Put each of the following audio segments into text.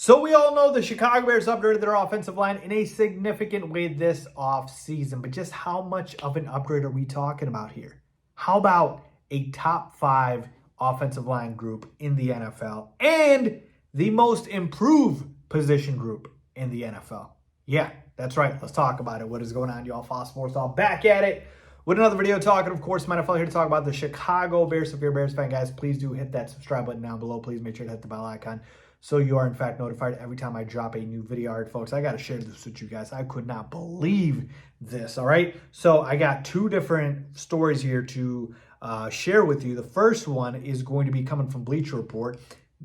So we all know the Chicago Bears upgraded their offensive line in a significant way this offseason. But just how much of an upgrade are we talking about here? How about a top 5 offensive line group in the NFL and the most improved position group in the NFL? Yeah, that's right. Let's talk about it. What is going on, y'all? Fox Sports all back at it with another video talking, of course, NFL here to talk about the Chicago Bears. So if you're a Bears fan, guys, please do hit that subscribe button down below. Please make sure to hit the bell icon so you are, in fact, notified every time I drop a new video. All right, folks, I got to share this with you guys. I could not believe this, all right? So I got 2 different stories here to share with you. The first one is going to be coming from Bleacher Report,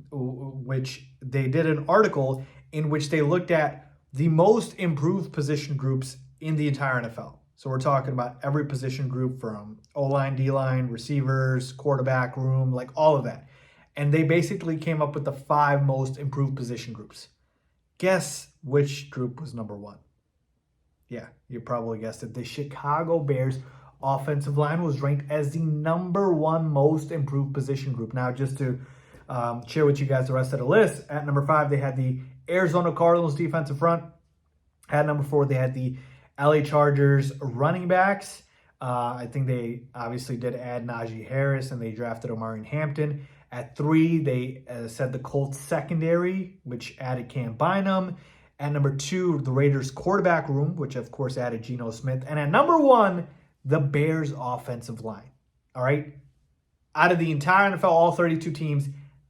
which they did an article in which they looked at the most improved position groups in the entire NFL. So we're talking about every position group from O-line, D-line, receivers, quarterback room, like all of that. And they basically came up with the 5 most improved position groups. Guess which group was number 1? Yeah, you probably guessed it. The Chicago Bears offensive line was ranked as the number 1 most improved position group. Now, just to share with you guys the rest of the list, at number 5, they had the Arizona Cardinals defensive front. At number 4, they had the LA Chargers running backs. I think they obviously did add Najee Harris, and they drafted Omarion Hampton. At 3, they said the Colts secondary, which added Cam Bynum. At number 2, the Raiders quarterback room, which of course added Geno Smith. And at number 1, the Bears offensive line. All right. Out of the entire NFL, all 32 teams,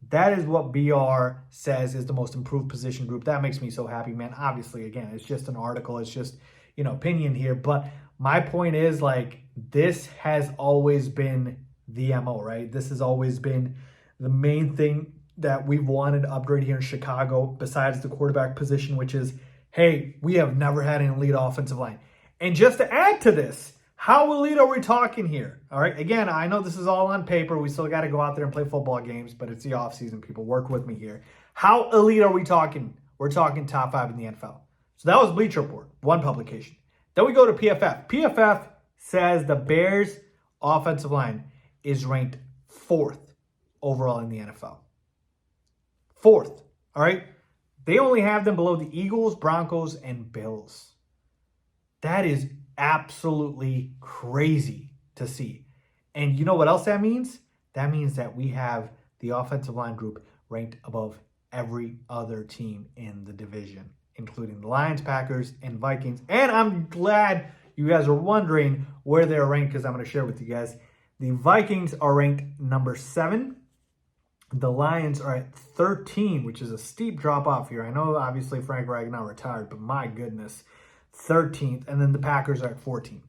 that is what BR says is the most improved position group. That makes me so happy, man. Obviously, again, it's just an article. It's just, opinion here. But my point is, like, this has always been the MO, right? This has always been the main thing that we've wanted to upgrade here in Chicago, besides the quarterback position, which is, hey, we have never had an elite offensive line. And just to add to this, how elite are we talking here? All right, again, I know this is all on paper. We still got to go out there and play football games, but it's the offseason. People, work with me here. How elite are we talking? We're talking top 5 in the NFL. So that was Bleacher Report, one publication. Then we go to PFF. PFF says the Bears offensive line is ranked 4th overall in the NFL. 4th, all right? They only have them below the Eagles, Broncos, and Bills. That is absolutely crazy to see. And you know what else that means? That means that we have the offensive line group ranked above every other team in the division, including the Lions, Packers, and Vikings. And I'm glad you guys are wondering where they're ranked, because I'm going to share with you guys. The Vikings are ranked number 7. The Lions are at 13, which is a steep drop off here. I know, obviously, Frank Ragnow retired, but my goodness, 13th. And then the Packers are at 14.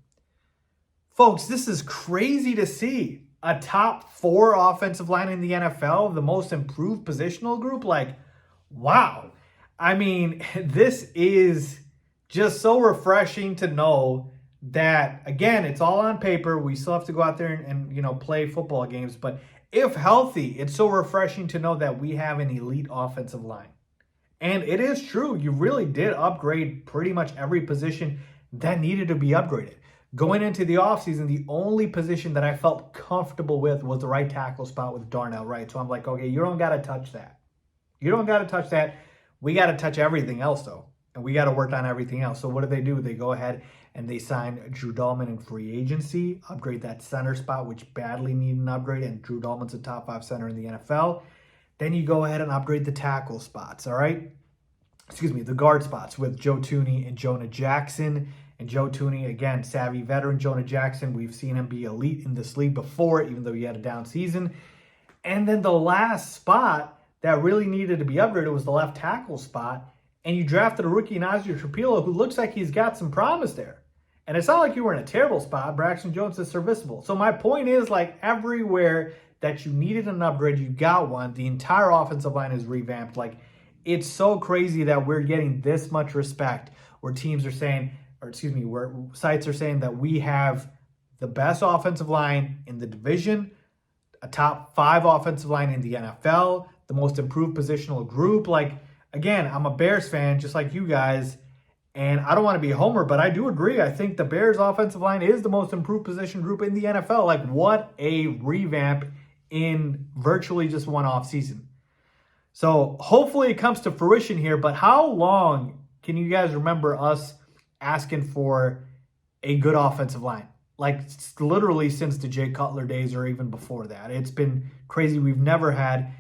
Folks, this is crazy to see. A top 4 offensive line in the NFL, the most improved positional group. Like, wow. I mean, this is just so refreshing to know that, again, it's all on paper. We still have to go out there and play football games, but if healthy, it's so refreshing to know that we have an elite offensive line. And it is true. You really did upgrade pretty much every position that needed to be upgraded. Going into the offseason, the only position that I felt comfortable with was the right tackle spot with Darnell Wright. So I'm like, okay, you don't got to touch that. You don't got to touch that. We got to touch everything else, though. And we got to work on everything else. So what do? They go ahead and they sign Drew Dalman in free agency, upgrade that center spot, which badly needed an upgrade, and Drew Dalman's a top 5 center in the NFL. Then you go ahead and upgrade the tackle spots, all right? The guard spots with Joe Thuney and Jonah Jackson. And Joe Thuney, again, savvy veteran. Jonah Jackson, we've seen him be elite in this league before, even though he had a down season. And then the last spot that really needed to be upgraded was the left tackle spot. And you drafted a rookie, Nazir Trapilo, who looks like he's got some promise there. And it's not like you were in a terrible spot. Braxton Jones is serviceable. So my point is, like, everywhere that you needed an upgrade, you got one. The entire offensive line is revamped. Like, it's so crazy that we're getting this much respect where teams are saying, where sites are saying that we have the best offensive line in the division, a top 5 offensive line in the NFL, the most improved positional group. Like, again, I'm a Bears fan, just like you guys, and I don't want to be a homer, but I do agree. I think the Bears offensive line is the most improved position group in the NFL. Like, what a revamp in virtually just one off season. So hopefully it comes to fruition here. But how long can you guys remember us asking for a good offensive line? Like literally since the Jay Cutler days or even before that. It's been crazy. We've never had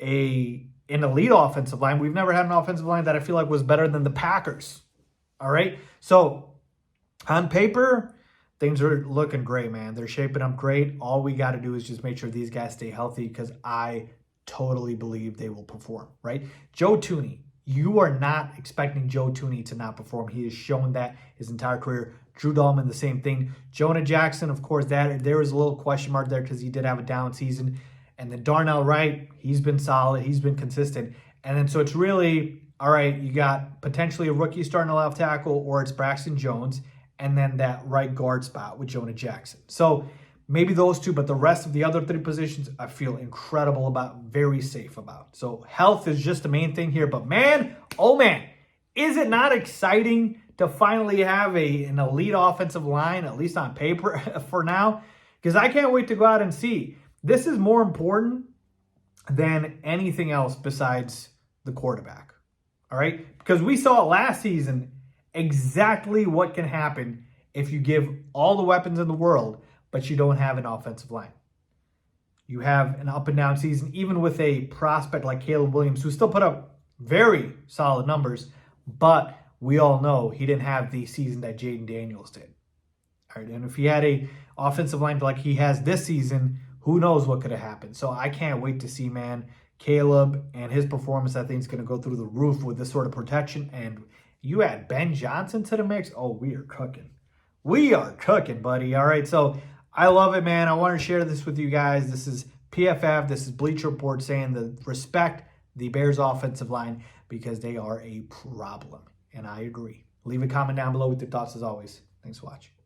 an elite offensive line. We've never had an offensive line that I feel like was better than the Packers. All right. So on paper, things are looking great, man. They're shaping up great. All we got to do is just make sure these guys stay healthy because I totally believe they will perform, right? Joe Thuney, you are not expecting Joe Thuney to not perform. He has shown that his entire career. Drew Dahlman, the same thing. Jonah Jackson, of course, that there was a little question mark there because he did have a down season. And then Darnell Wright, he's been solid. He's been consistent. And then so it's really, all right, you got potentially a rookie starting a left tackle or it's Braxton Jones. And then that right guard spot with Jonah Jackson. So maybe those two, but the rest of the other three positions, I feel incredible about, very safe about. So health is just the main thing here. But man, oh man, is it not exciting to finally have an elite offensive line, at least on paper for now? Because I can't wait to go out and see. This is more important than anything else besides the quarterback. All right? Because we saw last season exactly what can happen if you give all the weapons in the world, but you don't have an offensive line. You have an up and down season, even with a prospect like Caleb Williams, who still put up very solid numbers, but we all know he didn't have the season that Jaden Daniels did. All right, and if he had a offensive line like he has this season, who knows what could have happened. So I can't wait to see, man, Caleb and his performance, I think, is going to go through the roof with this sort of protection. And you add Ben Johnson to the mix, oh, we are cooking. We are cooking, buddy. All right, so I love it, man. I want to share this with you guys. This is PFF. This is Bleacher Report saying the respect the Bears offensive line because they are a problem. And I agree. Leave a comment down below with your thoughts as always. Thanks for watching.